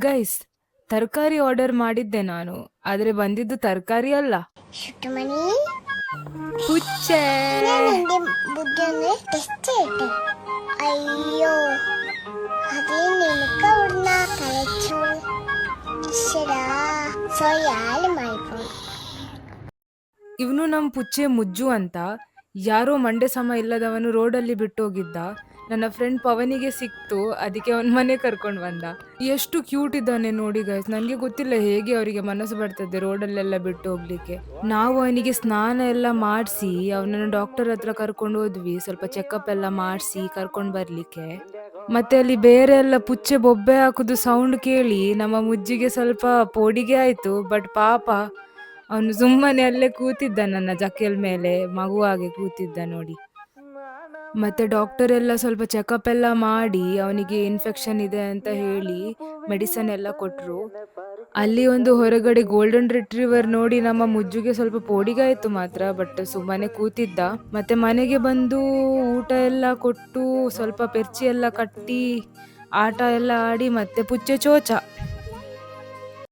Guys, ತರಕಾರಿ order ಮಾಡಿದ್ದೆ ನಾನು, ಆದ್ರೆ ಬಂದಿದ್ದು ತರಕಾರಿ ಅಲ್ಲ, ಶುಟುಮಣಿ ಪುಚ್ಚೆ. ഞാൻ എൻ്റെ ബുദ്ധിയൊന്ന് ടെസ്റ്റ് ചെയ്യട്ടെ. അയ്യോ, അത് നിനക്ക് അവിടുന്ന തലച്ചു. ശരാ സ്വയാലുമായിപ്പോയി. ಇವನು ನಮ್ಮ ಪುಚ್ಚೆ ಮುಜ್ಜು ಅಂತ. ಯಾರೋ ಮಂಡೆ ಸಮ ಇಲ್ಲದವನು ರೋಡಲ್ಲಿ ಬಿಟ್ಟೋಗಿದ್ದ. ನನ್ನ ಫ್ರೆಂಡ್ ಪವನಿಗೆ ಸಿಕ್ತು, ಅದಕ್ಕೆ ಅವನ ಮನೆ ಕರ್ಕೊಂಡು ಬಂದ. ಎಷ್ಟು ಕ್ಯೂಟ್ ಇದ್ದಾನೆ ನೋಡಿ ಗೈಸ್. ನನಗೆ ಗೊತ್ತಿಲ್ಲ ಹೇಗೆ ಅವರಿಗೆ ಮನಸ್ಸು ಬರ್ತದೆ ರೋಡಲ್ಲೆಲ್ಲ ಬಿಟ್ಟು ಹೋಗ್ಲಿಕ್ಕೆ. ನಾವು ಅವನಿಗೆ ಸ್ನಾನ ಎಲ್ಲ ಮಾಡಿಸಿ ಅವನನ್ನು ಡಾಕ್ಟರ್ ಹತ್ರ ಕರ್ಕೊಂಡು ಹೋದ್ವಿ, ಸ್ವಲ್ಪ ಚೆಕಪ್ ಎಲ್ಲ ಮಾಡಿಸಿ ಕರ್ಕೊಂಡು ಬರ್ಲಿಕ್ಕೆ. ಮತ್ತೆ ಅಲ್ಲಿ ಬೇರೆ ಎಲ್ಲ ಪುಚ್ಚೆ ಬೊಬ್ಬೆ ಹಾಕುದು ಸೌಂಡ್ ಕೇಳಿ ನಮ್ಮ ಮುಜ್ಜಿಗೆ ಸ್ವಲ್ಪ ಪೋಡಿಗೆ ಆಯ್ತು. ಬಟ್ ಪಾಪ ಅವನು ಸುಮ್ಮನೆ ಅಲ್ಲೇ ಕೂತಿದ್ದ, ನನ್ನ ಜಕೆಲ್ ಮೇಲೆ ಮಗು ಹಾಗೆ ಕೂತಿದ್ದ ನೋಡಿ. ಮತ್ತೆ ಡಾಕ್ಟರ್ ಎಲ್ಲ ಸ್ವಲ್ಪ ಚೆಕಪ್ ಎಲ್ಲ ಮಾಡಿ ಅವನಿಗೆ ಇನ್ಫೆಕ್ಷನ್ ಇದೆ ಅಂತ ಹೇಳಿ ಮೆಡಿಸನ್ ಎಲ್ಲ ಕೊಟ್ರು. ಅಲ್ಲಿ ಒಂದು ಹೊರಗಡೆ ಗೋಲ್ಡನ್ ರಿಟ್ರೀವರ್ ನೋಡಿ ನಮ್ಮ ಮುಜ್ಜುಗೆ ಸ್ವಲ್ಪ ಪೋಡಿಗಾಯ್ತು ಮಾತ್ರ, ಬಟ್ ಸುಮ್ಮನೆ ಕೂತಿದ್ದ. ಮತ್ತೆ ಮನೆಗೆ ಬಂದು ಊಟ ಎಲ್ಲ ಕೊಟ್ಟು ಸ್ವಲ್ಪ ಪೆರ್ಚಿ ಎಲ್ಲ ಕಟ್ಟಿ ಆಟ ಎಲ್ಲ ಆಡಿ ಮತ್ತೆ ಪುಚ್ಚೆ ಚೋಚ.